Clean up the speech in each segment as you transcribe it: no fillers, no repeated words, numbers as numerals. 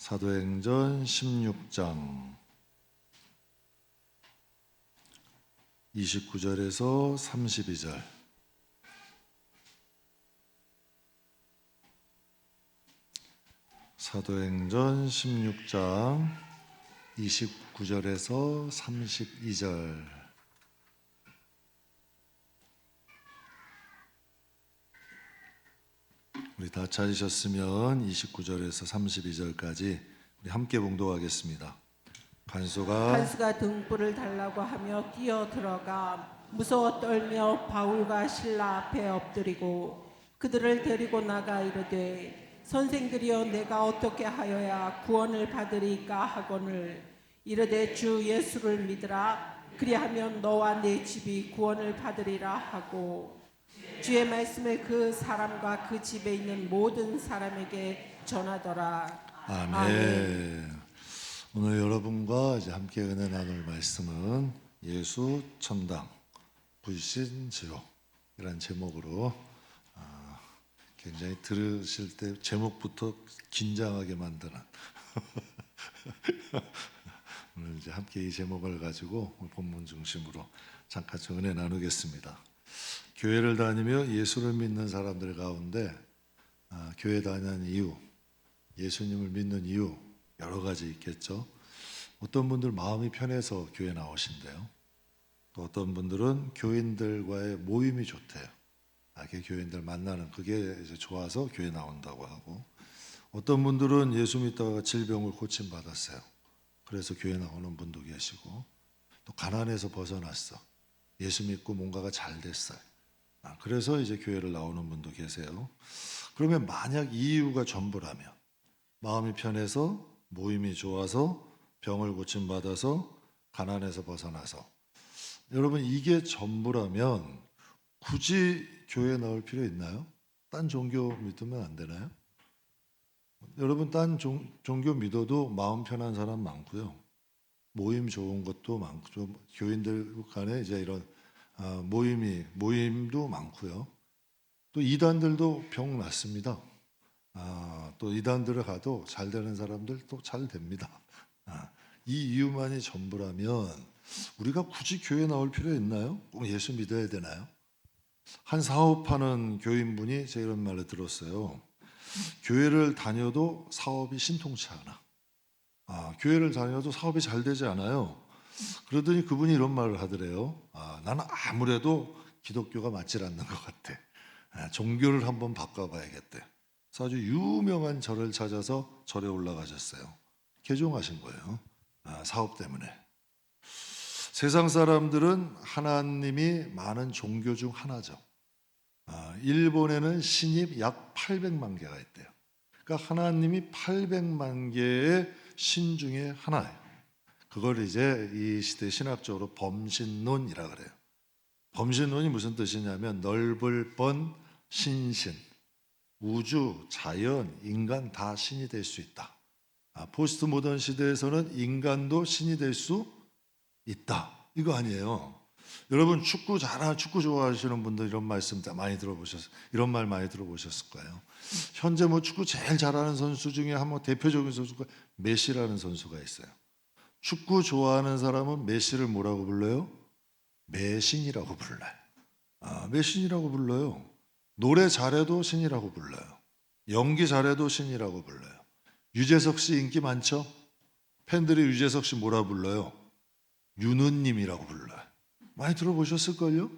사도행전 16장 29절에서 32절. 사도행전 16장 29절에서 32절. 우리 다 찾으셨으면 29절에서 32절까지 우리 함께 봉독하겠습니다. 간수가 등불을 달라고 하며 뛰어 들어가 무서워 떨며 바울과 실라 앞에 엎드리고 그들을 데리고 나가 이르되, 선생들이여, 내가 어떻게 하여야 구원을 받으리까 하거늘 이르되, 주 예수를 믿으라. 그리하면 너와 네 집이 구원을 받으리라 하고, 주의 말씀을 그 사람과 그 집에 있는 모든 사람에게 전하더라. 아멘. 오늘 여러분과 이제 함께 은혜 나눌 말씀은 예수 천당 불신지옥이라는 제목으로 굉장히 들으실 때 제목부터 긴장하게 만드는 오늘 이제 함께 이 제목을 가지고 본문 중심으로 잠깐 좀 은혜 나누겠습니다. 교회를 다니며 예수를 믿는 사람들 가운데 교회 다니는 이유, 예수님을 믿는 이유 여러 가지 있겠죠. 어떤 분들 마음이 편해서 교회 나오신대요. 또 어떤 분들은 교인들과의 모임이 좋대요. 교인들 만나는 그게 이제 좋아서 교회 나온다고 하고, 어떤 분들은 예수 믿다가 질병을 고침 받았어요. 그래서 교회 나오는 분도 계시고, 또 가난해서 벗어났어. 예수 믿고 뭔가가 잘 됐어요. 그래서 이제 교회를 나오는 분도 계세요. 그러면 만약 이 이유가 전부라면, 마음이 편해서, 모임이 좋아서, 병을 고침받아서, 가난해서 벗어나서, 여러분 이게 전부라면 굳이 교회에 나올 필요 있나요? 딴 종교 믿으면 안 되나요? 여러분 딴 종교 믿어도 마음 편한 사람 많고요. 모임 좋은 것도 많고, 교인들 간에 이제 이런 모임도 많고요. 또 이단들도 병 났습니다. 또 이단들을 가도 잘 되는 사람들 또 잘 됩니다. 이 이유만이 전부라면 우리가 굳이 교회 나올 필요 있나요? 꼭 예수 믿어야 되나요? 한 사업하는 교인분이 제 이런 말을 들었어요. 교회를 다녀도 사업이 신통치 않아. 교회를 다녀도 사업이 잘 되지 않아요. 그러더니 그분이 이런 말을 하더래요. 나는 아무래도 기독교가 맞질 않는 것 같아. 종교를 한번 바꿔봐야겠대. 그래서 아주 유명한 절을 찾아서 절에 올라가셨어요. 개종하신 거예요. 사업 때문에. 세상 사람들은 하나님이 많은 종교 중 하나죠. 일본에는 신입 약 800만 개가 있대요. 그러니까 하나님이 800만 개의 신 중에 하나예요. 그걸 이제 이 시대 신학적으로 범신론이라 그래요. 범신론이 무슨 뜻이냐면 넓을 뻔 신신, 우주, 자연, 인간 다 신이 될 수 있다. 포스트 모던 시대에서는 인간도 신이 될 수 있다. 이거 아니에요. 여러분 축구 좋아하시는 분들 이런 말씀 많이 이런 말 많이 들어보셨을 거예요. 현재 축구 제일 잘하는 선수 중에 한번 대표적인 선수가 메시라는 선수가 있어요. 축구 좋아하는 사람은 메시를 뭐라고 불러요? 매신이라고 불러요. 매신이라고 불러요. 노래 잘해도 신이라고 불러요. 연기 잘해도 신이라고 불러요. 유재석 씨 인기 많죠? 팬들이 유재석 씨 뭐라 불러요? 윤우님이라고 불러요. 많이 들어보셨을걸요?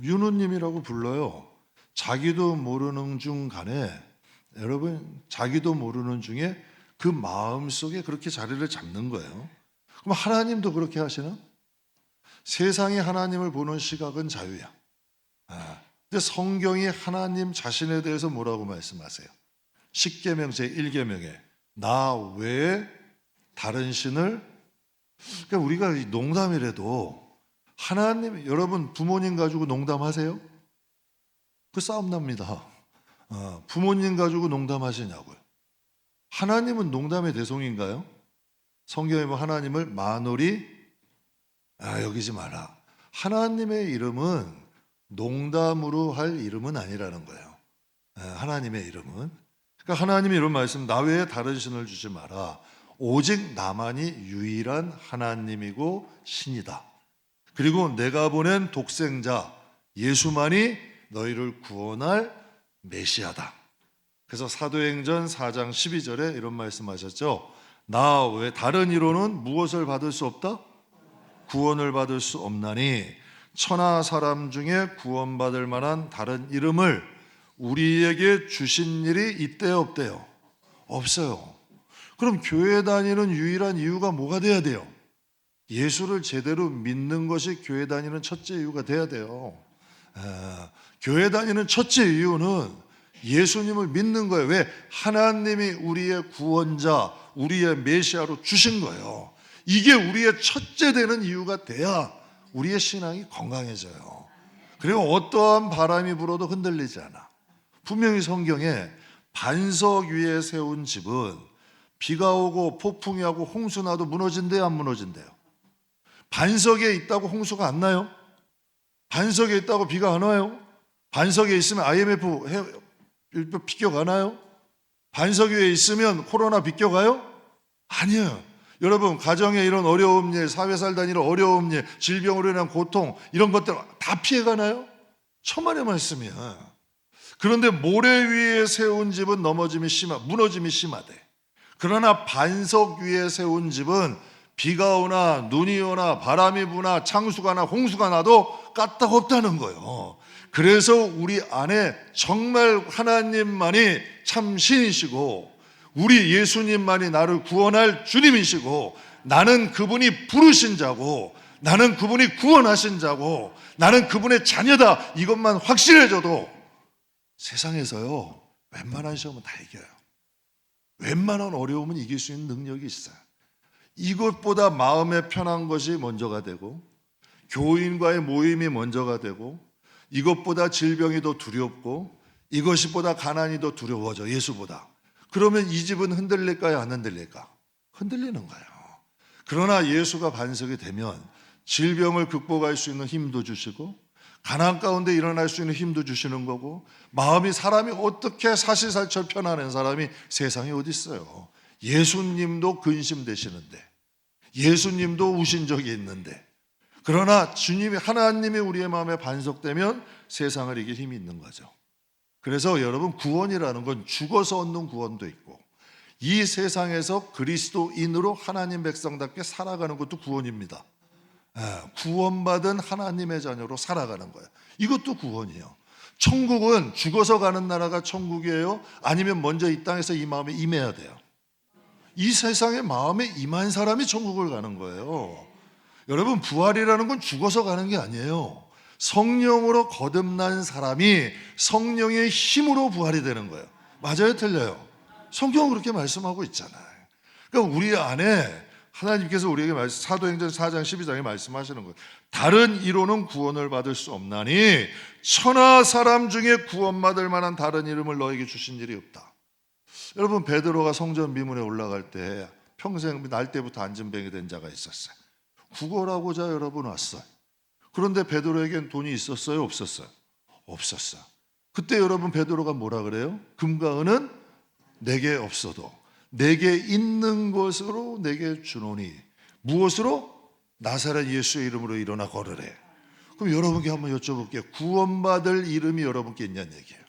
윤우님이라고 불러요. 자기도 모르는 중 간에, 여러분 자기도 모르는 중에 그 마음속에 그렇게 자리를 잡는 거예요. 그럼 하나님도 그렇게 하시나? 세상이 하나님을 보는 시각은 자유야. 근데 성경이 하나님 자신에 대해서 뭐라고 말씀하세요? 십계명 제1계명에 나 외에 다른 신을, 그러니까 우리가 농담이라도 하나님, 여러분 부모님 가지고 농담하세요? 그 싸움 납니다. 부모님 가지고 농담하시냐고요. 하나님은 농담의 대송인가요? 성경에 보면 하나님을 만홀히 여기지 마라. 하나님의 이름은 농담으로 할 이름은 아니라는 거예요. 하나님의 이름은. 그러니까 하나님이 이런 말씀, 나 외에 다른 신을 주지 마라. 오직 나만이 유일한 하나님이고 신이다. 그리고 내가 보낸 독생자 예수만이 너희를 구원할 메시아다. 그래서 사도행전 4장 12절에 이런 말씀하셨죠. 나 외 다른 이로는 무엇을 받을 수 없다? 구원을 받을 수 없나니 천하 사람 중에 구원받을 만한 다른 이름을 우리에게 주신 일이 있대요, 없대요? 없어요. 그럼 교회 다니는 유일한 이유가 뭐가 돼야 돼요? 예수를 제대로 믿는 것이 교회 다니는 첫째 이유가 돼야 돼요. 교회 다니는 첫째 이유는 예수님을 믿는 거예요. 왜? 하나님이 우리의 구원자, 우리의 메시아로 주신 거예요. 이게 우리의 첫째 되는 이유가 돼야 우리의 신앙이 건강해져요. 그리고 어떠한 바람이 불어도 흔들리지 않아. 분명히 성경에 반석 위에 세운 집은 비가 오고 폭풍이 하고 홍수 나도 무너진대요, 안 무너진대요? 반석에 있다고 홍수가 안 나요? 반석에 있다고 비가 안 와요? 반석에 있으면 IMF 비껴가나요? 반석 위에 있으면 코로나 비껴가요? 아니에요. 여러분, 가정에 이런 어려움 일, 사회 살다 이런 어려움 일, 질병으로 인한 고통, 이런 것들 다 피해가나요? 천만의 말씀이야. 그런데 모래 위에 세운 집은 무너짐이 심하대. 그러나 반석 위에 세운 집은 비가 오나 눈이 오나 바람이 부나 창수가 나 홍수가 나도 까딱없다는 거예요. 그래서 우리 안에 정말 하나님만이 참 신이시고 우리 예수님만이 나를 구원할 주님이시고 나는 그분이 부르신 자고 나는 그분이 구원하신 자고 나는 그분의 자녀다, 이것만 확실해져도 세상에서요 웬만한 시험은 다 이겨요. 웬만한 어려움은 이길 수 있는 능력이 있어요. 이것보다 마음에 편한 것이 먼저가 되고 교인과의 모임이 먼저가 되고 이것보다 질병이 더 두렵고 이것보다 가난이 더 두려워져, 예수보다. 그러면 이 집은 흔들릴까요, 안 흔들릴까? 흔들리는 거예요. 그러나 예수가 반석이 되면 질병을 극복할 수 있는 힘도 주시고 가난 가운데 일어날 수 있는 힘도 주시는 거고, 마음이 사람이 어떻게 사시사철 편안한 사람이 세상에 어디 있어요. 예수님도 근심되시는데, 예수님도 우신 적이 있는데, 그러나 하나님이 우리의 마음에 반석되면 세상을 이길 힘이 있는 거죠. 그래서 여러분, 구원이라는 건 죽어서 얻는 구원도 있고 이 세상에서 그리스도인으로 하나님 백성답게 살아가는 것도 구원입니다. 구원받은 하나님의 자녀로 살아가는 거예요. 이것도 구원이에요. 천국은 죽어서 가는 나라가 천국이에요? 아니면 먼저 이 땅에서 이 마음에 임해야 돼요? 이 세상의 마음에 임한 사람이 천국을 가는 거예요. 여러분, 부활이라는 건 죽어서 가는 게 아니에요. 성령으로 거듭난 사람이 성령의 힘으로 부활이 되는 거예요. 맞아요, 틀려요? 성경은 그렇게 말씀하고 있잖아요. 그러니까 우리 안에 하나님께서 우리에게 사도행전 4장 12장에 말씀하시는 거예요. 다른 이로는 구원을 받을 수 없나니 천하 사람 중에 구원받을 만한 다른 이름을 너에게 주신 일이 없다. 여러분, 베드로가 성전 미문에 올라갈 때 평생 날 때부터 안진뱅이 된 자가 있었어요. 구걸하고자 여러분 왔어요. 그런데 베드로에겐 돈이 있었어요, 없었어요? 없었어요. 그때 여러분, 베드로가 뭐라 그래요? 금과 은은 내게 없어도 내게 있는 것으로 내게 주노니 무엇으로? 나사렛 예수의 이름으로 일어나 걸으래. 그럼 여러분께 한번 여쭤볼게요. 구원받을 이름이 여러분께 있냐는 얘기예요.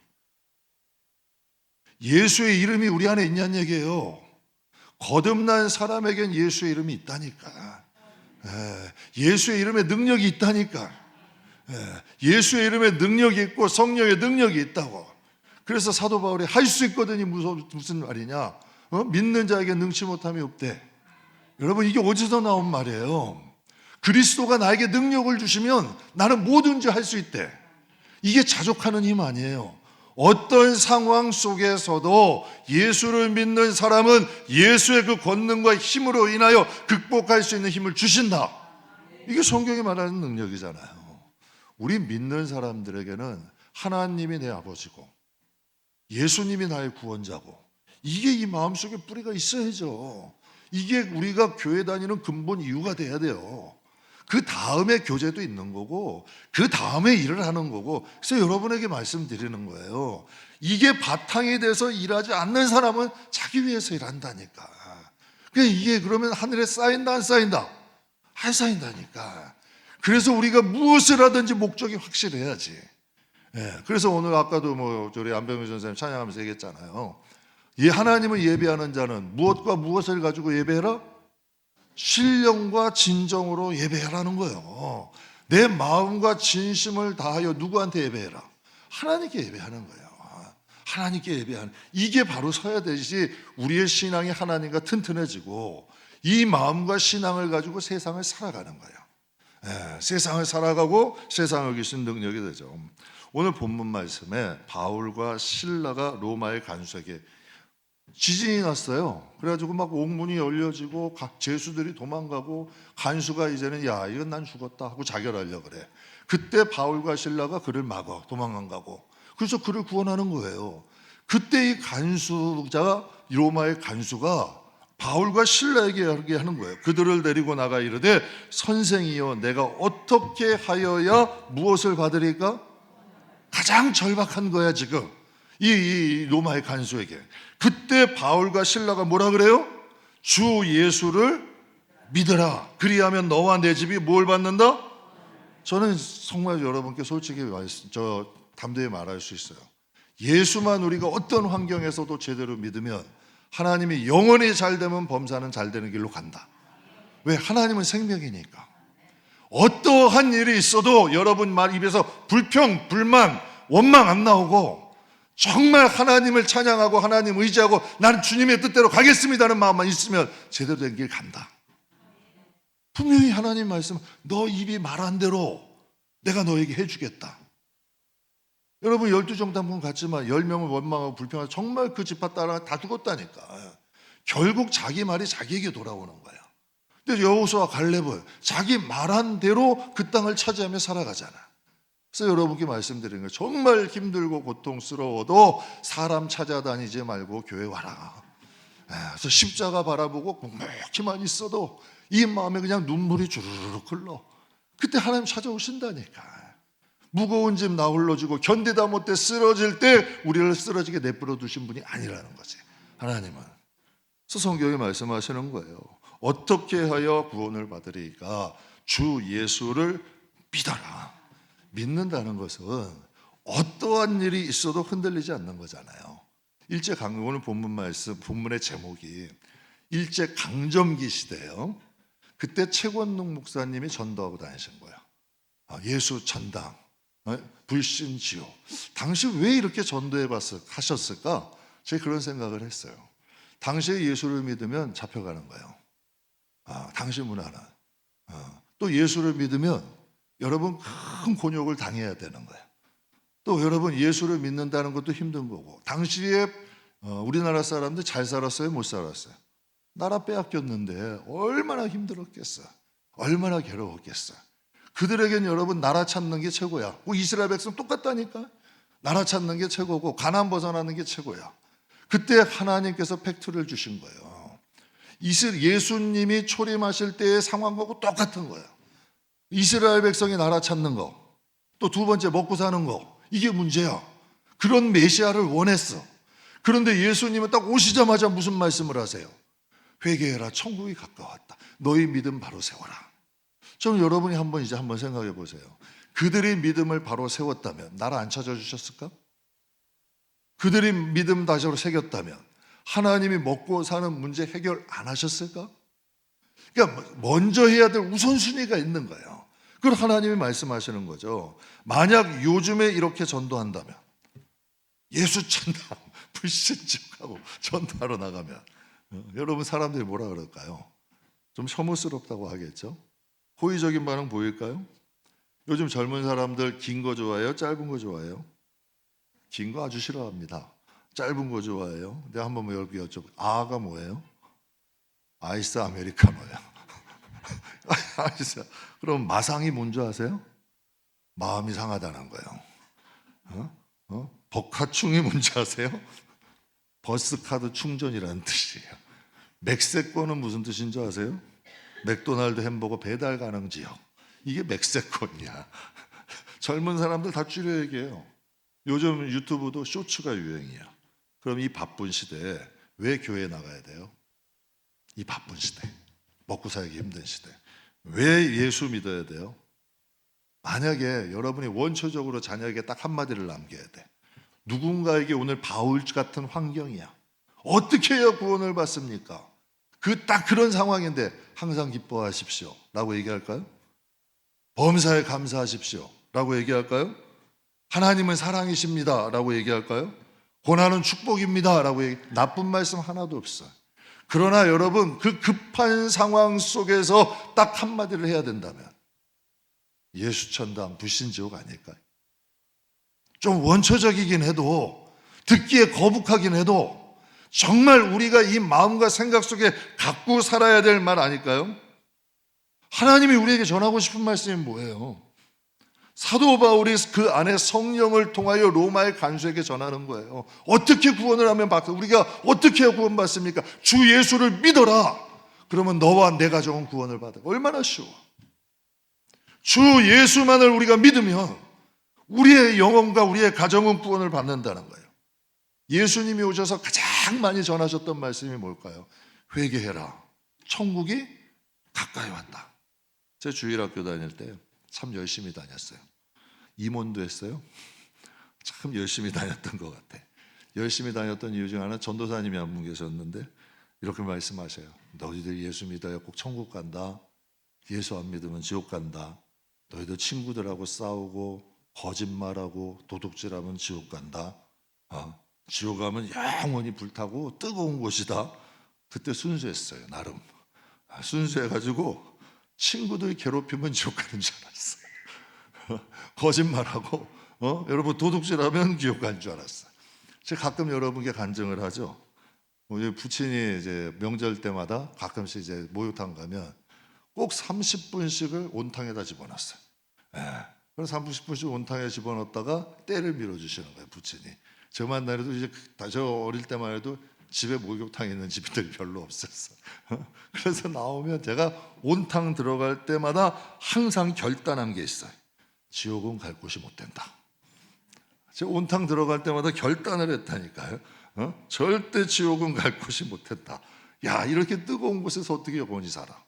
예수의 이름이 우리 안에 있냐는 얘기예요. 거듭난 사람에겐 예수의 이름이 있다니까. 예수의 이름에 능력이 있다니까. 예수의 이름에 능력이 있고 성령의 능력이 있다고. 그래서 사도 바울이 할 수 있거든이 무슨 말이냐? 믿는 자에게 능치 못함이 없대. 여러분, 이게 어디서 나온 말이에요? 그리스도가 나에게 능력을 주시면 나는 뭐든지 할 수 있대. 이게 자족하는 힘 아니에요. 어떤 상황 속에서도 예수를 믿는 사람은 예수의 그 권능과 힘으로 인하여 극복할 수 있는 힘을 주신다. 이게 성경이 말하는 능력이잖아요. 우리 믿는 사람들에게는 하나님이 내 아버지고 예수님이 나의 구원자고, 이게 이 마음속에 뿌리가 있어야죠. 이게 우리가 교회 다니는 근본 이유가 돼야 돼요. 그 다음에 교제도 있는 거고 그 다음에 일을 하는 거고. 그래서 여러분에게 말씀드리는 거예요. 이게 바탕이 돼서 일하지 않는 사람은 자기 위해서 일한다니까. 이게 그러면 하늘에 쌓인다 안 쌓인다? 안 쌓인다니까. 그래서 우리가 무엇을 하든지 목적이 확실해야지. 그래서 오늘 아까도 저희 안병규 선생님 찬양하면서 얘기했잖아요. 이 하나님을 예배하는 자는 무엇과 무엇을 가지고 예배해라? 신령과 진정으로 예배하라는 거예요. 내 마음과 진심을 다하여 누구한테 예배해라? 하나님께 예배하는 거예요. 하나님께 예배하는, 이게 바로 서야 되지. 우리의 신앙이 하나님과 튼튼해지고 이 마음과 신앙을 가지고 세상을 살아가는 거예요. 세상을 살아가고 세상을 이기신 능력이 되죠. 오늘 본문 말씀에 바울과 실라가 로마의 간수에게 지진이 났어요. 그래가지고 막 옥문이 열려지고 각 죄수들이 도망가고 간수가 이제는 야 이건 난 죽었다 하고 자결하려고 그래. 그때 바울과 실라가 그를 막아 도망 가고, 그래서 그를 구원하는 거예요. 그때 이 간수자, 로마의 간수가 바울과 실라에게 하는 거예요. 그들을 데리고 나가 이르되 선생이여 내가 어떻게 하여야 무엇을 받으리까? 가장 절박한 거야 지금 이 로마의 간수에게. 그때 바울과 실라가 뭐라 그래요? 주 예수를 믿으라. 그리하면 너와 내 집이 뭘 받는다? 저는 정말 여러분께 솔직히 담대히 말할 수 있어요. 예수만 우리가 어떤 환경에서도 제대로 믿으면 하나님이 영원히 잘 되면 범사는 잘 되는 길로 간다. 왜? 하나님은 생명이니까. 어떠한 일이 있어도 여러분 말 입에서 불평, 불만, 원망 안 나오고 정말 하나님을 찬양하고 하나님 의지하고 나는 주님의 뜻대로 가겠습니다는 마음만 있으면 제대로 된 길 간다. 분명히 하나님 말씀, 너 입이 말한 대로 내가 너에게 해주겠다. 여러분 12정탐꾼 갔지만 10명을 원망하고 불평하고 정말 그 지파 따라 다 죽었다니까. 결국 자기 말이 자기에게 돌아오는 거예요. 근데 여호수아 갈렙은 자기 말한 대로 그 땅을 차지하며 살아가잖아. 그래서 여러분께 말씀드리는 거예요. 정말 힘들고 고통스러워도 사람 찾아다니지 말고 교회 와라. 그래서 십자가 바라보고 묵묵히만 있어도 이 마음에 그냥 눈물이 주르륵 흘러. 그때 하나님 찾아오신다니까. 무거운 짐 나 홀로 지고 견디다 못해 쓰러질 때 우리를 쓰러지게 내버려 두신 분이 아니라는 거지, 하나님은. 그래서 성경에 말씀하시는 거예요. 어떻게 하여 구원을 받으리까? 주 예수를 믿어라. 믿는다는 것은 어떠한 일이 있어도 흔들리지 않는 거잖아요. 일제강점, 오늘 본문 말씀, 본문의 제목이 일제강점기 시대예요. 그때 최권능 목사님이 전도하고 다니신 거예요. 예수 전당, 불신지요. 당시 왜 이렇게 하셨을까? 제가 그런 생각을 했어요. 당시에 예수를 믿으면 잡혀가는 거예요. 당시 문화는. 또 예수를 믿으면 여러분 큰 곤욕을 당해야 되는 거예요. 또 여러분 예수를 믿는다는 것도 힘든 거고. 당시에 우리나라 사람들 잘 살았어요? 못 살았어요? 나라 빼앗겼는데 얼마나 힘들었겠어요? 얼마나 괴로웠겠어요? 그들에겐 여러분 나라 찾는 게 최고야. 이스라엘 백성 똑같다니까. 나라 찾는 게 최고고 가나안 벗어나는 게 최고야. 그때 하나님께서 팩트를 주신 거예요. 예수님이 초림하실 때의 상황하고 똑같은 거예요. 이스라엘 백성이 나라 찾는 거, 또 두 번째 먹고 사는 거, 이게 문제야. 그런 메시아를 원했어. 그런데 예수님은 딱 오시자마자 무슨 말씀을 하세요? 회개해라, 천국이 가까웠다. 너희 믿음 바로 세워라. 저는 여러분이 한번 생각해 보세요. 그들이 믿음을 바로 세웠다면 나라 안 찾아주셨을까? 그들이 믿음 다시로 새겼다면 하나님이 먹고 사는 문제 해결 안 하셨을까? 그러니까 먼저 해야 될 우선순위가 있는 거예요. 그걸 하나님이 말씀하시는 거죠. 만약 요즘에 이렇게 전도한다면, 예수 전당 불신직하고 전도하러 나가면 여러분 사람들이 뭐라 그럴까요? 좀 혐오스럽다고 하겠죠? 호의적인 반응 보일까요? 요즘 젊은 사람들 긴 거 좋아해요? 짧은 거 좋아해요? 긴 거 아주 싫어합니다. 짧은 거 좋아해요? 내가 한번 여기 여쭤볼게요. 아가 뭐예요? 아이스 아메리카노예요. 아이스. 그럼 마상이 뭔지 아세요? 마음이 상하다는 거예요. 버카충이 뭔지 아세요? 버스카드 충전이라는 뜻이에요. 맥세권은 무슨 뜻인 줄 아세요? 맥도날드 햄버거 배달 가능 지역. 이게 맥세권이야. 젊은 사람들 다 줄여 얘기해요. 요즘 유튜브도 쇼츠가 유행이야. 그럼 이 바쁜 시대에 왜 교회 나가야 돼요? 이 바쁜 시대, 먹고 살기 힘든 시대, 왜 예수 믿어야 돼요? 만약에 여러분이 원초적으로 자녀에게 딱 한마디를 남겨야 돼. 누군가에게 오늘 바울 같은 환경이야. 어떻게 해야 구원을 받습니까? 딱 그런 상황인데 항상 기뻐하십시오 라고 얘기할까요? 범사에 감사하십시오 라고 얘기할까요? 하나님은 사랑이십니다 라고 얘기할까요? 고난은 축복입니다 라고 나쁜 말씀 하나도 없어요. 그러나 여러분, 그 급한 상황 속에서 딱 한마디를 해야 된다면 예수천당 불신지옥 아닐까요? 좀 원초적이긴 해도, 듣기에 거북하긴 해도 정말 우리가 이 마음과 생각 속에 갖고 살아야 될 말 아닐까요? 하나님이 우리에게 전하고 싶은 말씀이 뭐예요? 사도 바울이 그 안에 성령을 통하여 로마의 간수에게 전하는 거예요. 어떻게 구원을 하면 받습니까? 우리가 어떻게 해야 구원받습니까? 주 예수를 믿어라. 그러면 너와 내 가정은 구원을 받아. 얼마나 쉬워. 주 예수만을 우리가 믿으면 우리의 영혼과 우리의 가정은 구원을 받는다는 거예요. 예수님이 오셔서 가장 많이 전하셨던 말씀이 뭘까요? 회개해라. 천국이 가까이 왔다. 제가 주일학교 다닐 때 참 열심히 다녔어요. 임원도 했어요. 참 열심히 다녔던 것 같아. 열심히 다녔던 이유 중 하나, 전도사님이 한 분 계셨는데 이렇게 말씀하셔요. 너희들 예수 믿어야 꼭 천국 간다. 예수 안 믿으면 지옥 간다. 너희들 친구들하고 싸우고 거짓말하고 도둑질하면 지옥 간다. 지옥 가면 영원히 불타고 뜨거운 곳이다. 그때 순수했어요. 나름 순수해가지고 친구들 괴롭히면 지옥 가는 줄 알았어요. 거짓말하고 여러분 도둑질하면 지옥 가는 줄 알았어요. 제가 가끔 여러분께 간증을 하죠. 우리 부친이 이제 명절 때마다 가끔씩 이제 목욕탕 가면 꼭 30분씩을 온탕에다 집어넣었어요. 그래서 30분씩 온탕에 집어넣었다가 때를 밀어주시는 거예요, 부친이. 저만 나래도 이제 저 어릴 때만 해도 집에 목욕탕 있는 집들 별로 없었어. 그래서 나오면 제가 온탕 들어갈 때마다 항상 결단한 게 있어요. 지옥은 갈 곳이 못 된다. 제가 온탕 들어갈 때마다 결단을 했다니까요. 절대 지옥은 갈 곳이 못 된다. 야, 이렇게 뜨거운 곳에서 어떻게 영원히 살아?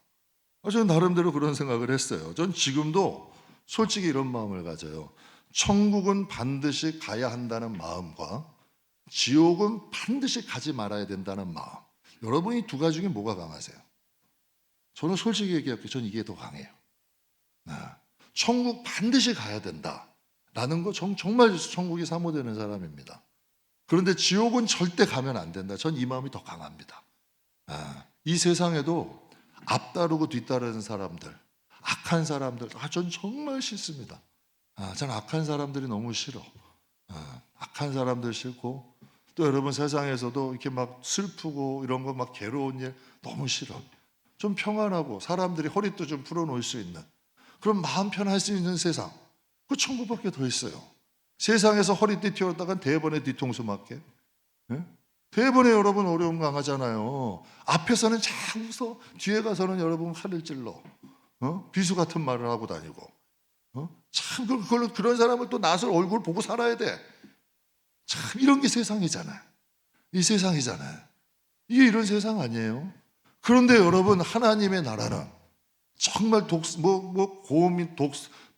저는 나름대로 그런 생각을 했어요. 전 지금도 솔직히 이런 마음을 가져요. 천국은 반드시 가야 한다는 마음과 지옥은 반드시 가지 말아야 된다는 마음. 여러분이 두 가지 중에 뭐가 강하세요? 저는 솔직히 얘기할게요. 저는 이게 더 강해요. 천국 반드시 가야 된다라는 거 정말 천국이 사모되는 사람입니다. 그런데 지옥은 절대 가면 안 된다. 전 이 마음이 더 강합니다. 이 세상에도 앞다르고 뒤따르는 사람들, 악한 사람들, 전 정말 싫습니다. 전 악한 사람들이 너무 싫어. 악한 사람들 싫고, 또 여러분 세상에서도 이렇게 막 슬프고 이런 거 막 괴로운 일 너무 싫어. 좀 평안하고 사람들이 허리도 좀 풀어놓을 수 있는 그런 마음 편할 수 있는 세상, 그 천국밖에 더 있어요. 세상에서 허리띠 튀었다간 대번에 뒤통수 맞게. 대번에 여러분 어려움 강하잖아요. 앞에서는 잘 웃어, 뒤에 가서는 여러분 칼을 찔러, 비수 같은 말을 하고 다니고. 참 그런 사람을 또 낯을 얼굴 보고 살아야 돼. 참 이런 게 세상이잖아요. 이 세상이잖아요. 이게 이런 세상 아니에요? 그런데 여러분 하나님의 나라는 정말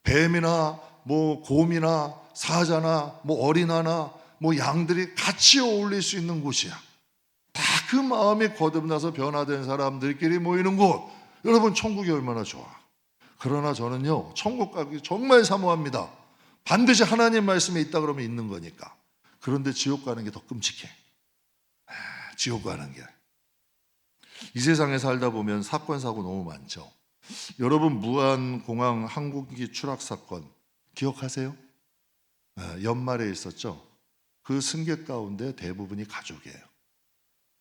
뱀이나 곰이나 사자나 어린아나 양들이 같이 어울릴 수 있는 곳이야. 다 그 마음이 거듭나서 변화된 사람들끼리 모이는 곳. 여러분 천국이 얼마나 좋아. 그러나 저는요 천국 가기 정말 사모합니다. 반드시 하나님 말씀에 있다 그러면 있는 거니까. 그런데 지옥 가는 게 더 끔찍해. 지옥 가는 게. 이 세상에 살다 보면 사건 사고 너무 많죠. 여러분 무안공항 항공기 추락 사건 기억하세요? 연말에 있었죠. 그 승객 가운데 대부분이 가족이에요.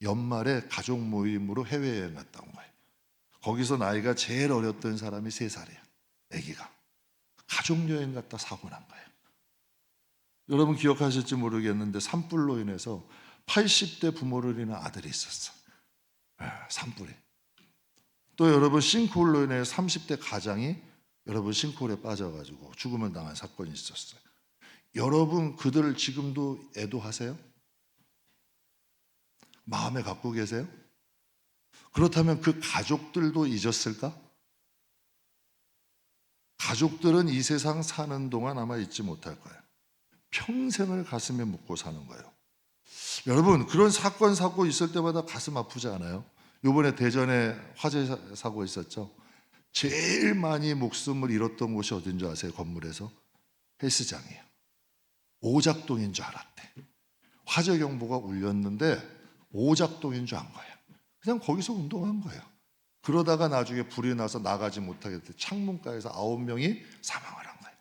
연말에 가족 모임으로 해외여행 갔다 온 거예요. 거기서 나이가 제일 어렸던 사람이 3살이에요. 아기가. 가족여행 갔다 사고 난 거예요. 여러분 기억하실지 모르겠는데 산불로 인해서 80대 부모를 잃은 아들이 있었어. 산불이. 또 여러분 싱크홀로 인해 30대 가장이 여러분 싱크홀에 빠져가지고 죽음을 당한 사건이 있었어요. 여러분 그들을 지금도 애도하세요? 마음에 갖고 계세요? 그렇다면 그 가족들도 잊었을까? 가족들은 이 세상 사는 동안 아마 잊지 못할 거예요. 평생을 가슴에 묻고 사는 거예요. 여러분 그런 사건 사고 있을 때마다 가슴 아프지 않아요? 이번에 대전에 화재 사고 있었죠. 제일 많이 목숨을 잃었던 곳이 어딘 줄 아세요? 건물에서? 헬스장이에요. 오작동인 줄 알았대. 화재 경보가 울렸는데 오작동인 줄 안 거예요. 그냥 거기서 운동한 거예요. 그러다가 나중에 불이 나서 나가지 못하게 돼 창문가에서 9명이 사망을 한 거예요.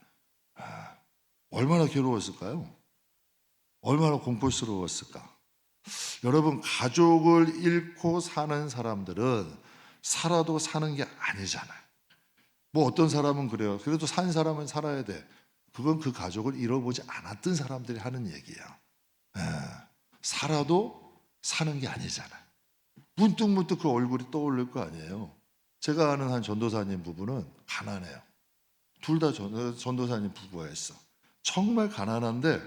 얼마나 괴로웠을까요? 얼마나 공포스러웠을까? 여러분 가족을 잃고 사는 사람들은 살아도 사는 게 아니잖아요. 뭐 어떤 사람은 그래요. 그래도 산 사람은 살아야 돼. 그건 그 가족을 잃어보지 않았던 사람들이 하는 얘기야. 살아도 사는 게 아니잖아요. 문득문득 그 얼굴이 떠오를 거 아니에요. 제가 아는 한 전도사님 부부는 가난해요. 둘 다 전도사님 부부였어. 정말 가난한데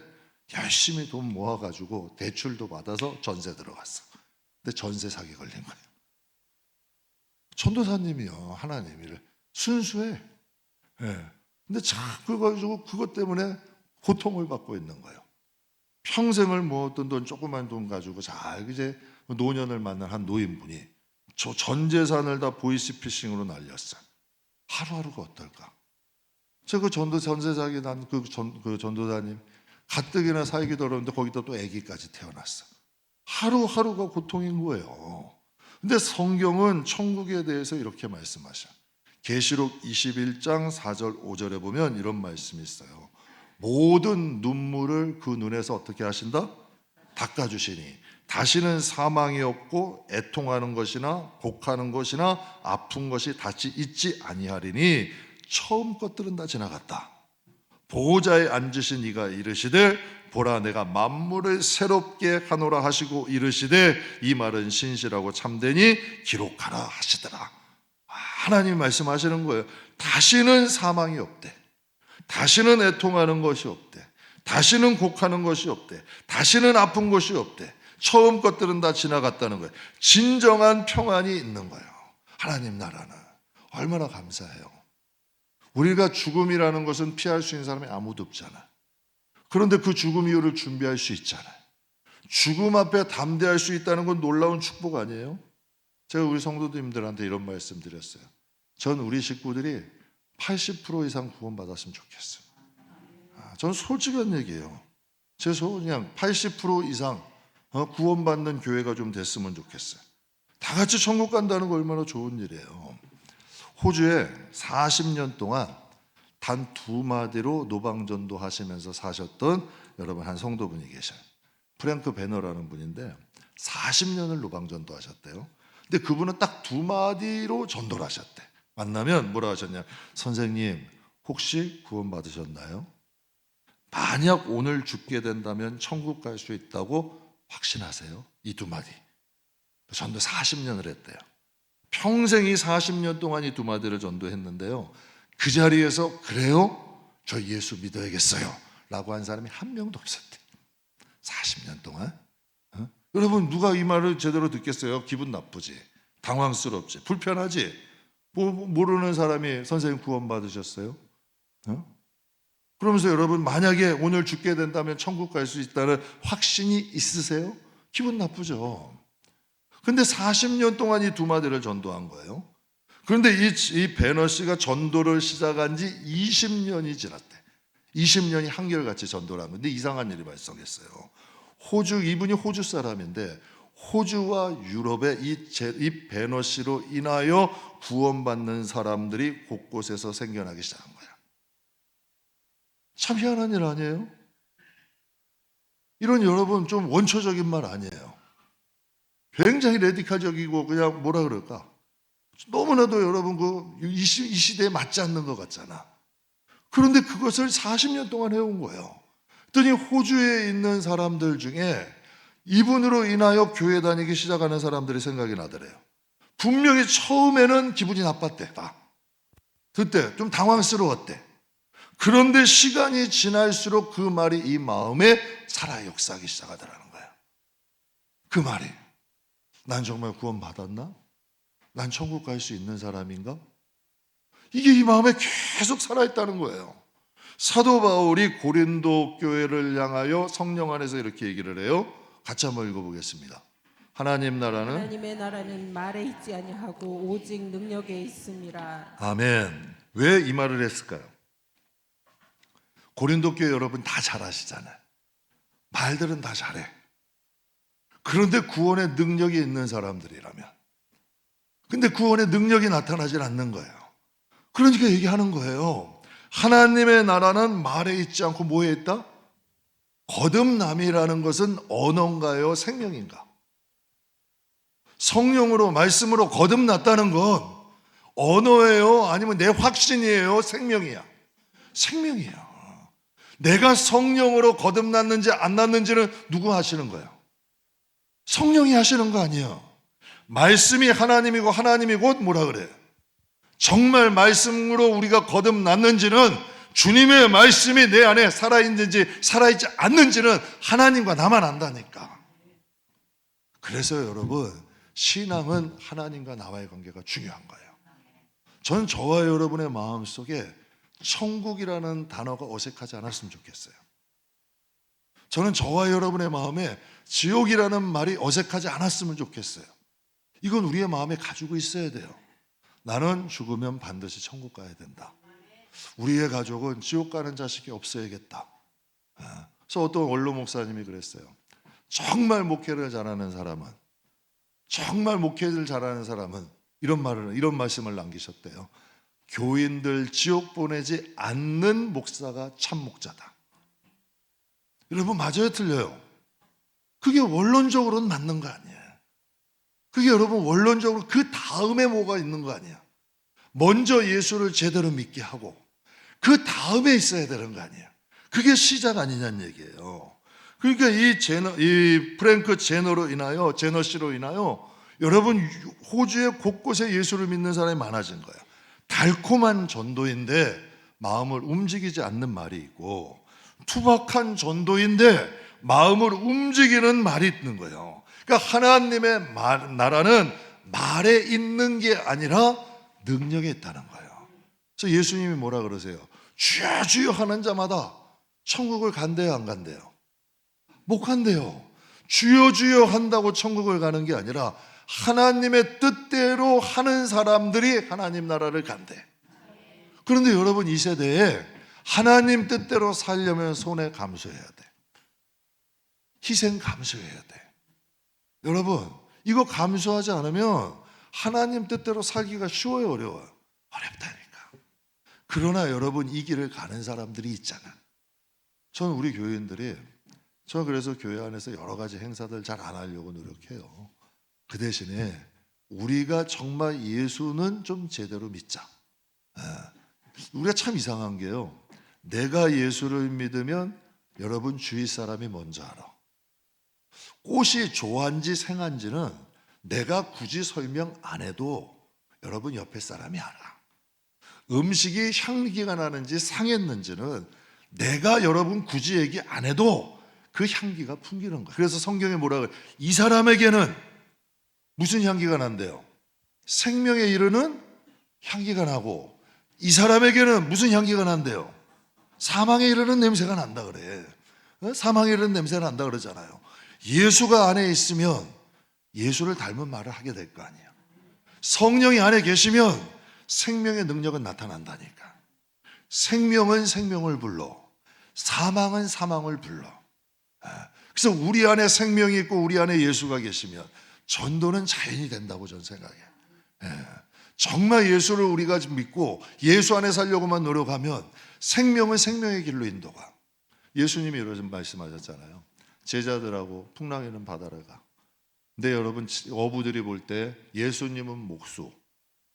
열심히 돈 모아가지고 대출도 받아서 전세 들어갔어. 근데 전세 사기 걸린 거예요. 전도사님이요, 하나님이를 순수해. 근데 자꾸 가지고 그것 때문에 고통을 받고 있는 거예요. 평생을 모았던 돈, 조그만 돈 가지고 잘 이제 노년을 만난 한 노인분이 저 전 재산을 다 보이스피싱으로 날렸어요. 하루하루가 어떨까? 제가 전세 사기 난 그 전도사님 가뜩이나 살기도 어려운데 거기다 또 아기까지 태어났어. 하루하루가 고통인 거예요. 근데 성경은 천국에 대해서 이렇게 말씀하셔. 계시록 21장 4절 5절에 보면 이런 말씀이 있어요. 모든 눈물을 그 눈에서 어떻게 하신다? 닦아주시니 다시는 사망이 없고 애통하는 것이나 곡하는 것이나 아픈 것이 다시 있지 아니하리니 처음 것들은 다 지나갔다. 보호자에 앉으신 이가 이르시되 보라 내가 만물을 새롭게 하노라 하시고 이르시되 이 말은 신실하고 참되니 기록하라 하시더라. 하나님 말씀하시는 거예요. 다시는 사망이 없대. 다시는 애통하는 것이 없대. 다시는 곡하는 것이 없대. 다시는 아픈 것이 없대. 처음 것들은 다 지나갔다는 거예요. 진정한 평안이 있는 거예요. 하나님 나라는. 얼마나 감사해요. 우리가 죽음이라는 것은 피할 수 있는 사람이 아무도 없잖아. 그런데 그 죽음 이후를 준비할 수 있잖아요. 죽음 앞에 담대할 수 있다는 건 놀라운 축복 아니에요? 제가 우리 성도님들한테 이런 말씀 드렸어요. 전 우리 식구들이 80% 이상 구원받았으면 좋겠어요. 전 솔직한 얘기예요. 제 그냥 80% 이상 구원받는 교회가 좀 됐으면 좋겠어요. 다 같이 천국 간다는 거 얼마나 좋은 일이에요. 호주에 40년 동안 단 2마디로 노방전도 하시면서 사셨던 여러분 한 성도분이 계셔요. 프랭크 베너라는 분인데 40년을 노방전도 하셨대요. 근데 그분은 딱 2마디로 전도를 하셨대. 만나면 뭐라 하셨냐? 선생님 혹시 구원 받으셨나요? 만약 오늘 죽게 된다면 천국 갈 수 있다고 확신하세요? 이 2마디. 전도 40년을 했대요. 평생 이 40년 동안 이 2마디를 전도했는데요. 그 자리에서 그래요? 저 예수 믿어야겠어요 라고 한 사람이 한 명도 없었대. 40년 동안. 여러분 누가 이 말을 제대로 듣겠어요? 기분 나쁘지, 당황스럽지, 불편하지. 모르는 사람이 선생님 구원 받으셨어요? 그러면서 여러분 만약에 오늘 죽게 된다면 천국 갈 수 있다는 확신이 있으세요? 기분 나쁘죠. 근데 40년 동안 이 2마디를 전도한 거예요. 그런데 이 베너 씨가 전도를 시작한 지 20년이 지났대. 20년이 한결같이 전도를 한 건데 이상한 일이 발생했어요. 이분이 호주 사람인데 호주와 유럽에 이 베너 씨로 인하여 구원받는 사람들이 곳곳에서 생겨나기 시작한 거야. 참 희한한 일 아니에요? 이런 여러분 좀 원초적인 말 아니에요? 굉장히 레디칼적이고 그냥 뭐라 그럴까? 너무나도 여러분 이 시대에 맞지 않는 것 같잖아. 그런데 그것을 40년 동안 해온 거예요. 그랬더니 호주에 있는 사람들 중에 이분으로 인하여 교회 다니기 시작하는 사람들이 생각이 나더래요. 분명히 처음에는 기분이 나빴대. 그때 좀 당황스러웠대. 그런데 시간이 지날수록 그 말이 이 마음에 살아 역사하기 시작하더라는 거야. 그 말이 난 정말 구원받았나? 난 천국 갈 수 있는 사람인가? 이게 이 마음에 계속 살아있다는 거예요. 사도 바울이 고린도 교회를 향하여 성령 안에서 이렇게 얘기를 해요. 같이 한번 읽어보겠습니다. 하나님의 나라는 말에 있지 아니하고 오직 능력에 있습니다. 아멘. 왜 이 말을 했을까요? 고린도 교회 여러분 다 잘하시잖아요. 말들은 다 잘해. 그런데 구원의 능력이 있는 사람들이라면, 근데 구원의 능력이 나타나질 않는 거예요. 그러니까 얘기하는 거예요. 하나님의 나라는 말에 있지 않고 뭐에 있다? 거듭남이라는 것은 언어인가요? 생명인가? 성령으로 말씀으로 거듭났다는 건 언어예요? 아니면 내 확신이에요? 생명이야? 생명이에요. 내가 성령으로 거듭났는지 안 났는지는 누구 하시는 거예요? 성령이 하시는 거 아니에요. 말씀이 하나님이고 하나님이 곧 뭐라 그래요? 정말 말씀으로 우리가 거듭났는지는, 주님의 말씀이 내 안에 살아있는지 살아있지 않는지는 하나님과 나만 안다니까. 그래서 여러분, 신앙은 하나님과 나와의 관계가 중요한 거예요. 저는 저와 여러분의 마음속에 천국이라는 단어가 어색하지 않았으면 좋겠어요. 저는 저와 여러분의 마음에 지옥이라는 말이 어색하지 않았으면 좋겠어요. 이건 우리의 마음에 가지고 있어야 돼요. 나는 죽으면 반드시 천국 가야 된다. 우리의 가족은 지옥 가는 자식이 없어야겠다. 그래서 어떤 원로 목사님이 그랬어요. 정말 목회를 잘하는 사람은, 정말 목회를 잘하는 사람은 이런 말씀을 남기셨대요. 교인들 지옥 보내지 않는 목사가 참 목자다. 여러분, 맞아요, 틀려요? 그게 원론적으로는 맞는 거 아니에요. 그게 여러분 원론적으로 그 다음에 뭐가 있는 거 아니에요. 먼저 예수를 제대로 믿게 하고 그 다음에 있어야 되는 거 아니에요. 그게 시작 아니냐는 얘기예요. 그러니까 이 프랭크 제너 씨로 인하여 여러분 호주의 곳곳에 예수를 믿는 사람이 많아진 거예요. 달콤한 전도인데 마음을 움직이지 않는 말이 있고, 투박한 전도인데 마음을 움직이는 말이 있는 거예요. 그러니까 하나님의 나라는 말에 있는 게 아니라 능력에 있다는 거예요. 그래서 예수님이 뭐라 그러세요? 주여 주여 하는 자마다 천국을 간대요, 안 간대요? 못 간대요. 주여 주여 한다고 천국을 가는 게 아니라 하나님의 뜻대로 하는 사람들이 하나님 나라를 간대. 그런데 여러분, 이 세대에 하나님 뜻대로 살려면 손해 감수해야 돼. 희생 감수해야 돼. 여러분, 이거 감수하지 않으면 하나님 뜻대로 살기가 쉬워요, 어려워요? 어렵다니까. 그러나 여러분, 이 길을 가는 사람들이 있잖아. 저는 우리 교인들이, 저는 그래서 교회 안에서 여러 가지 행사들 잘 안 하려고 노력해요. 그 대신에 우리가 정말 예수는 좀 제대로 믿자. 우리가 참 이상한 게요, 내가 예수를 믿으면 여러분 주위 사람이 먼저 알아. 꽃이 좋아한지 생한지는 내가 굳이 설명 안 해도 여러분 옆에 사람이 알아. 음식이 향기가 나는지 상했는지는 내가 여러분 굳이 얘기 안 해도 그 향기가 풍기는 거예요. 그래서 성경에 뭐라 그래요? 이 사람에게는 무슨 향기가 난대요? 생명에 이르는 향기가 나고, 이 사람에게는 무슨 향기가 난대요? 사망에 이르는 냄새가 난다 그래. 사망에 이르는 냄새가 난다 그러잖아요. 예수가 안에 있으면 예수를 닮은 말을 하게 될 거 아니에요. 성령이 안에 계시면 생명의 능력은 나타난다니까. 생명은 생명을 불러, 사망은 사망을 불러. 그래서 우리 안에 생명이 있고 우리 안에 예수가 계시면 전도는 자연이 된다고 저는 생각해요. 정말 예수를 우리가 믿고 예수 안에 살려고만 노력하면 생명은 생명의 길로 인도가. 예수님이 이런 말씀하셨잖아요. 제자들하고 풍랑이는 바다를 가. 근데 여러분, 어부들이 볼 때 예수님은 목수,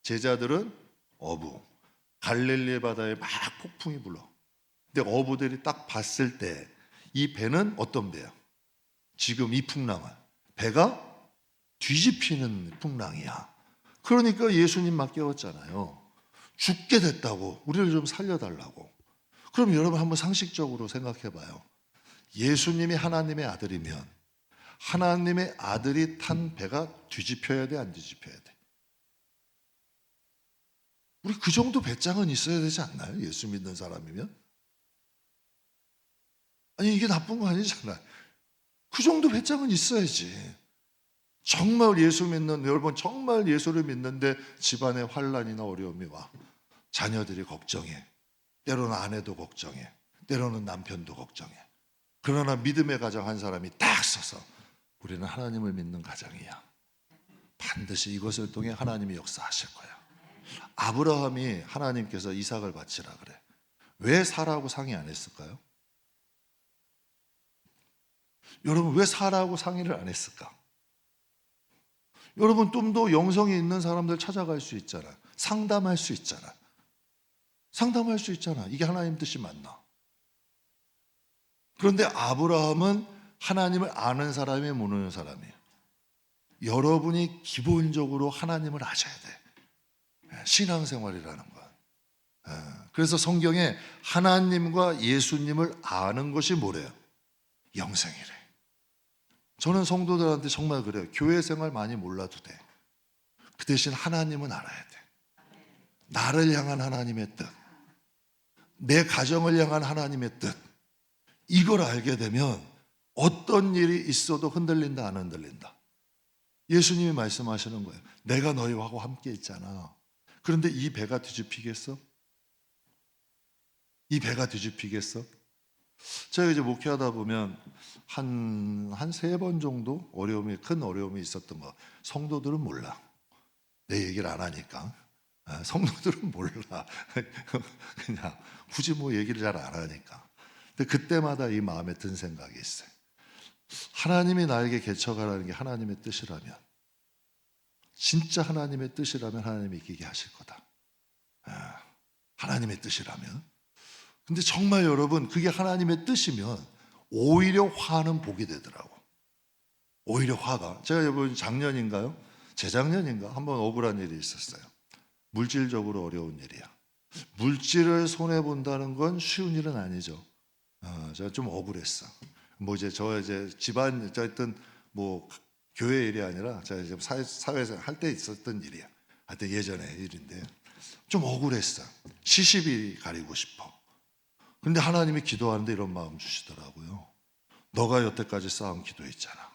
제자들은 어부. 갈릴리 바다에 막 폭풍이 불어. 근데 어부들이 딱 봤을 때 이 배는 어떤 배야? 지금 이 풍랑은 배가 뒤집히는 풍랑이야. 그러니까 예수님 막 깨웠잖아요. 죽게 됐다고, 우리를 좀 살려달라고. 그럼 여러분 한번 상식적으로 생각해 봐요. 예수님이 하나님의 아들이면 하나님의 아들이 탄 배가 뒤집혀야 돼, 안 뒤집혀야 돼? 우리 그 정도 배짱은 있어야 되지 않나요? 예수 믿는 사람이면? 아니, 이게 나쁜 거 아니잖아요. 그 정도 배짱은 있어야지. 정말 예수 믿는, 여러분 정말 예수를 믿는데 집안에 환난이나 어려움이 와. 자녀들이 걱정해. 때로는 아내도 걱정해. 때로는 남편도 걱정해. 그러나 믿음의 가정 한 사람이 딱 서서 우리는 하나님을 믿는 가정이야. 반드시 이것을 통해 하나님이 역사하실 거야. 아브라함이 하나님께서 이삭을 바치라 그래. 왜 사라하고 상의 안 했을까요? 여러분, 왜 사라하고 상의를 안 했을까? 여러분, 좀 더 영성이 있는 사람들 찾아갈 수 있잖아. 상담할 수 있잖아. 상담할 수 있잖아. 이게 하나님 뜻이 맞나? 그런데 아브라함은 하나님을 아는 사람이 모르는 사람이에요. 여러분이 기본적으로 하나님을 아셔야 돼. 신앙생활이라는 건. 그래서 성경에 하나님과 예수님을 아는 것이 뭐래요? 영생이래. 저는 성도들한테 정말 그래요. 교회 생활 많이 몰라도 돼. 그 대신 하나님은 알아야 돼. 나를 향한 하나님의 뜻, 내 가정을 향한 하나님의 뜻, 이걸 알게 되면 어떤 일이 있어도 흔들린다, 안 흔들린다. 예수님이 말씀하시는 거예요. 내가 너희와 함께 있잖아. 그런데 이 배가 뒤집히겠어? 이 배가 뒤집히겠어? 제가 이제 목회하다 보면 한 3번 정도 큰 어려움이 있었던 거. 성도들은 몰라. 내 얘기를 안 하니까. 성도들은 몰라. 그냥 굳이 뭐 얘기를 잘 안 하니까. 근데 그때마다 이 마음에 든 생각이 있어요. 하나님이 나에게 개척하라는 게 하나님의 뜻이라면, 진짜 하나님의 뜻이라면 하나님이 이기게 하실 거다. 하나님의 뜻이라면. 근데 정말 여러분, 그게 하나님의 뜻이면 오히려 화는 복이 되더라고. 오히려 화가. 제가 여러분 작년인가요? 재작년인가? 한번 억울한 일이 있었어요. 물질적으로 어려운 일이야. 물질을 손해본다는 건 쉬운 일은 아니죠. 제가 좀 억울했어. 뭐 이제 집안, 어쨌든 뭐 교회 일이 아니라 제가 이제 사회에서 할 때 있었던 일이야. 하여튼 예전에 일인데 좀 억울했어. 시집이 가리고 싶어. 근데 하나님이 기도하는데 이런 마음 주시더라고요. 너가 여태까지 쌓은 기도 있잖아.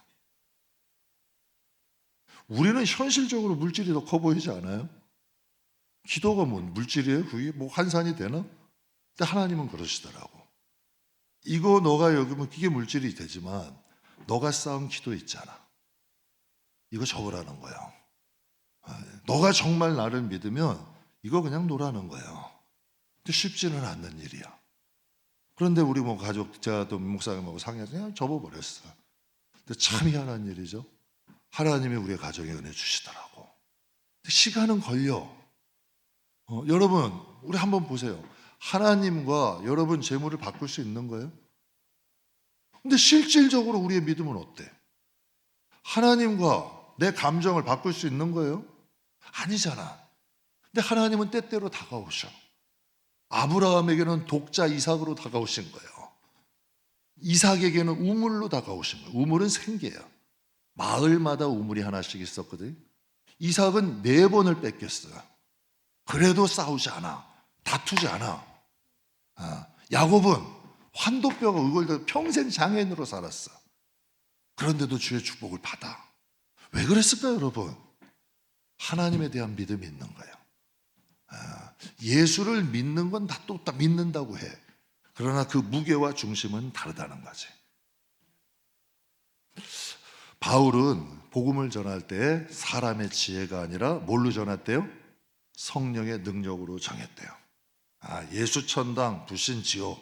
우리는 현실적으로 물질이 더 커 보이지 않아요? 기도가 뭔 물질이에요? 그게 뭐 환산이 되나? 근데 하나님은 그러시더라고. 이거 너가 여기면 그게 물질이 되지만 너가 쌓은 기도 있잖아. 이거 적으라는 거예요. 너가 정말 나를 믿으면 이거 그냥 놓으라는 거예요. 근데 쉽지는 않는 일이야. 그런데 우리 뭐 가족, 제가 또 목사님하고 상의해서 그냥 접어버렸어. 근데 참 희한한 일이죠. 하나님이 우리의 가정에 은혜 주시더라고. 근데 시간은 걸려. 여러분, 우리 한번 보세요. 하나님과 여러분 재물을 바꿀 수 있는 거예요? 근데 실질적으로 우리의 믿음은 어때? 하나님과 내 감정을 바꿀 수 있는 거예요? 아니잖아. 근데 하나님은 때때로 다가오셔. 아브라함에게는 독자 이삭으로 다가오신 거예요. 이삭에게는 우물로 다가오신 거예요. 우물은 생계야. 마을마다 우물이 하나씩 있었거든. 이삭은 4번을 뺏겼어요. 그래도 싸우지 않아. 다투지 않아. 야곱은 환도뼈가 의골돼 평생 장애인으로 살았어. 그런데도 주의 축복을 받아. 왜 그랬을까요, 여러분? 하나님에 대한 믿음이 있는 거예요. 예수를 믿는 건 다 또 믿는다고 해. 그러나 그 무게와 중심은 다르다는 거지. 바울은 복음을 전할 때 사람의 지혜가 아니라 뭘로 전했대요? 성령의 능력으로 정했대요. 예수 천당 불신 지옥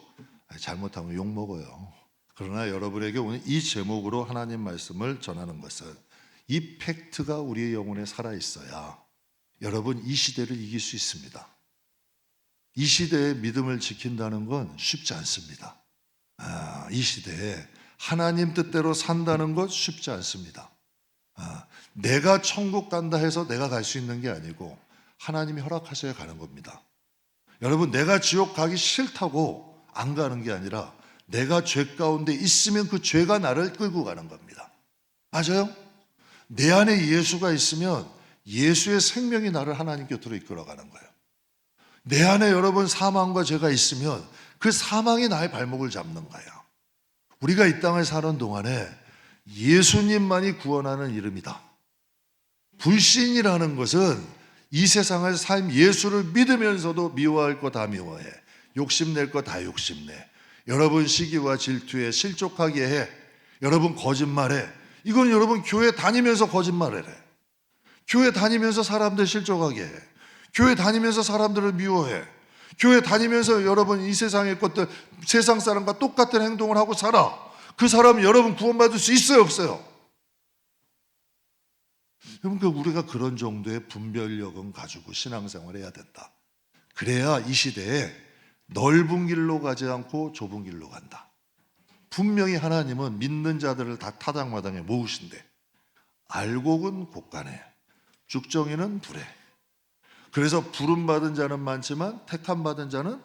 잘못하면 욕 먹어요. 그러나 여러분에게 오늘 이 제목으로 하나님 말씀을 전하는 것은 이 팩트가 우리의 영혼에 살아 있어야 여러분 이 시대를 이길 수 있습니다. 이 시대의 믿음을 지킨다는 건 쉽지 않습니다. 이 시대에 하나님 뜻대로 산다는 것 쉽지 않습니다. 내가 천국 간다 해서 내가 갈 수 있는 게 아니고 하나님이 허락하셔야 가는 겁니다. 여러분, 내가 지옥 가기 싫다고 안 가는 게 아니라 내가 죄 가운데 있으면 그 죄가 나를 끌고 가는 겁니다. 맞아요? 내 안에 예수가 있으면 예수의 생명이 나를 하나님 곁으로 이끌어가는 거예요. 내 안에 여러분 사망과 죄가 있으면 그 사망이 나의 발목을 잡는 거예요. 우리가 이 땅을 사는 동안에 예수님만이 구원하는 이름이다. 불신이라는 것은 이 세상을 삶 예수를 믿으면서도 미워할 거 다 미워해. 욕심낼 거 다 욕심내. 여러분 시기와 질투에 실족하게 해. 여러분 거짓말해. 이건 여러분 교회 다니면서 거짓말을 해. 교회 다니면서 사람들 실족하게 해. 교회 다니면서 사람들을 미워해. 교회 다니면서 여러분 이 세상의 것들, 세상 사람과 똑같은 행동을 하고 살아. 그 사람 여러분 구원받을 수 있어요, 없어요? 그러니까 우리가 그런 정도의 분별력은 가지고 신앙생활을 해야 된다. 그래야 이 시대에 넓은 길로 가지 않고 좁은 길로 간다. 분명히 하나님은 믿는 자들을 다 타당마당에 모으신대. 알곡은 곳간에, 죽정이는 불에. 그래서 부름받은 자는 많지만 택함받은 자는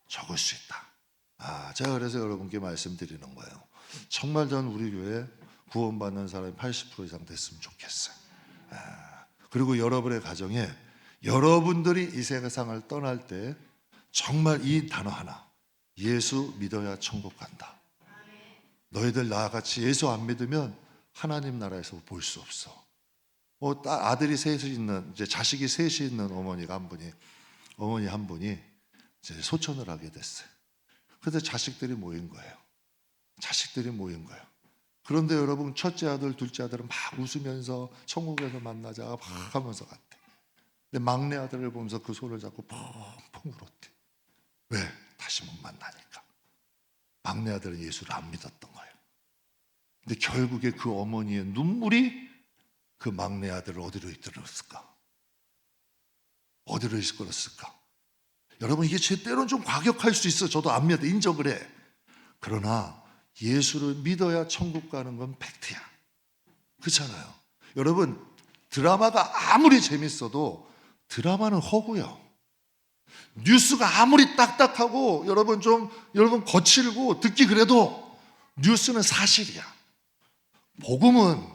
적을 수 있다. 제가 그래서 여러분께 말씀드리는 거예요. 정말 전 우리 교회 구원받는 사람이 80% 이상 됐으면 좋겠어요. 그리고 여러분의 가정에 여러분들이 이 세상을 떠날 때 정말 이 단어 하나, 예수 믿어야 천국 간다. 너희들 나같이 예수 안 믿으면 하나님 나라에서 볼 수 없어. 아들이 셋이 있는, 이제 자식이 셋이 있는 어머니 한 분이 이제 소천을 하게 됐어요. 그런데 자식들이 모인 거예요. 그런데 여러분 첫째 아들, 둘째 아들은 막 웃으면서 천국에서 만나자 막 하면서 갔대. 근데 막내 아들을 보면서 그 손을 잡고 펑펑 울었대. 왜? 다시 못 만나니까. 막내 아들은 예수를 안 믿었던 거예요. 근데 결국에 그 어머니의 눈물이 그 막내 아들을 어디로 이끌었을까? 여러분 이게 때로는 좀 과격할 수 있어. 저도 안 믿어. 인정을 해. 그러나 예수를 믿어야 천국 가는 건 팩트야. 그렇잖아요. 여러분 드라마가 아무리 재밌어도 드라마는 허구요. 뉴스가 아무리 딱딱하고 여러분 거칠고 듣기 그래도 뉴스는 사실이야. 복음은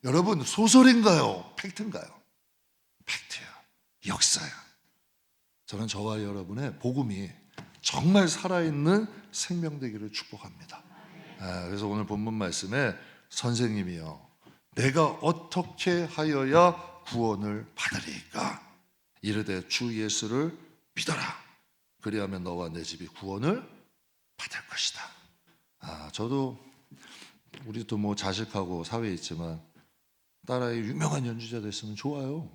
여러분 소설인가요? 팩트인가요? 팩트야. 역사야. 저는 저와 여러분의 복음이 정말 살아있는 생명 되기를 축복합니다. 그래서 오늘 본문 말씀에 선생님이요, 내가 어떻게 하여야 구원을 받으리까? 이르되 주 예수를 믿어라. 그리하면 너와 내 집이 구원을 받을 것이다. 저도 우리도 뭐 자식하고 사회에 있지만 딸아이 유명한 연주자 됐으면 좋아요.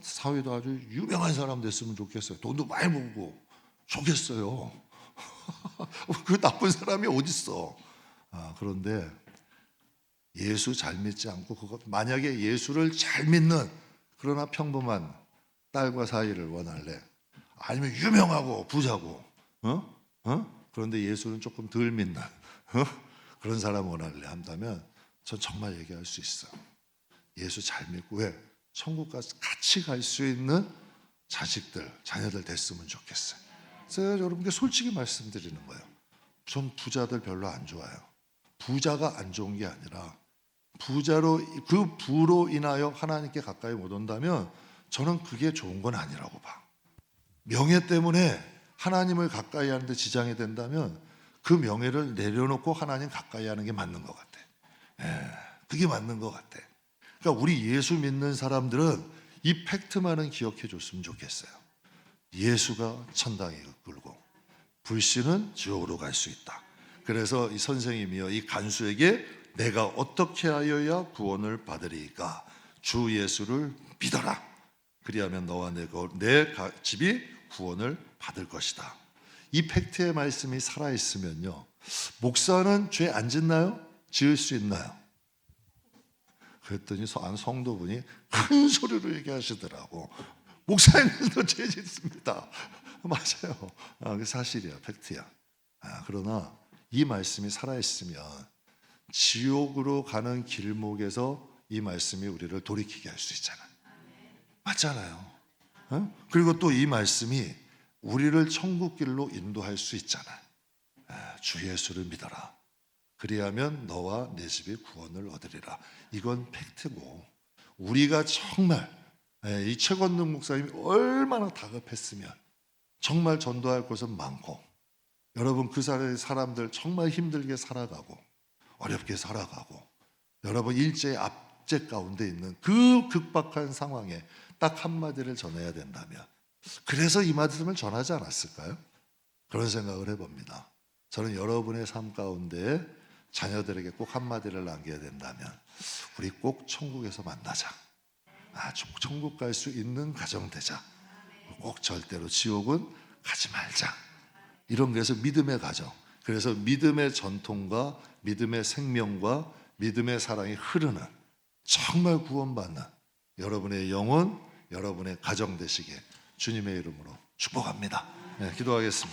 사회도 아주 유명한 사람 됐으면 좋겠어요. 돈도 많이 벌고 좋겠어요. 그 나쁜 사람이 어딨어. 그런데 예수 잘 믿지 않고 만약에 예수를 잘 믿는 그러나 평범한 딸과 사이를 원할래? 아니면 유명하고 부자고 그런데 예수는 조금 덜 믿는 그런 사람 원할래 한다면 전 정말 얘기할 수 있어요. 예수 잘 믿고 왜? 천국까지 같이 갈 수 있는 자녀들 됐으면 좋겠어요. 제가 여러분께 솔직히 말씀드리는 거예요. 전 부자들 별로 안 좋아요. 부자가 안 좋은 게 아니라 그 부로 인하여 하나님께 가까이 못 온다면 저는 그게 좋은 건 아니라고 봐. 명예 때문에 하나님을 가까이 하는데 지장이 된다면 그 명예를 내려놓고 하나님 가까이 하는 게 맞는 것 같아. 그게 맞는 것 같아. 그러니까 우리 예수 믿는 사람들은 이 팩트만은 기억해 줬으면 좋겠어요. 예수가 천당에 이끌고 불신은 지옥으로 갈 수 있다. 그래서 이 선생님이요, 이 간수에게 내가 어떻게 하여야 구원을 받으리까? 주 예수를 믿어라. 그리하면 너와 내 집이 구원을 받을 것이다. 이 팩트의 말씀이 살아있으면요, 목사는 죄 안 짓나요? 지을 수 있나요? 그랬더니 성도분이 큰 소리로 얘기하시더라고. 목사님들도 죄 짓습니다. 맞아요. 그게 사실이야, 팩트야. 그러나 이 말씀이 살아있으면 지옥으로 가는 길목에서 이 말씀이 우리를 돌이키게 할 수 있잖아. 맞잖아요. 그리고 또 이 말씀이 우리를 천국길로 인도할 수 있잖아. 주 예수를 믿어라. 그리하면 너와 내 집이 구원을 얻으리라. 이건 팩트고, 우리가 정말 이 최건능 목사님이 얼마나 다급했으면 정말 전도할 곳은 많고, 여러분 그 사람들 정말 힘들게 살아가고 어렵게 살아가고, 여러분 일제의 압제 가운데 있는 그 극박한 상황에 딱 한마디를 전해야 된다면, 그래서 이 말씀을 전하지 않았을까요? 그런 생각을 해봅니다. 저는 여러분의 삶 가운데 자녀들에게 꼭 한마디를 남겨야 된다면, 우리 꼭 천국에서 만나자. 천국 갈 수 있는 가정 되자. 꼭 절대로 지옥은 가지 말자. 이런 그래서 믿음의 가정, 그래서 믿음의 전통과 믿음의 생명과 믿음의 사랑이 흐르는, 정말 구원받는 여러분의 영혼, 여러분의 가정 되시게 주님의 이름으로 축복합니다. 기도하겠습니다.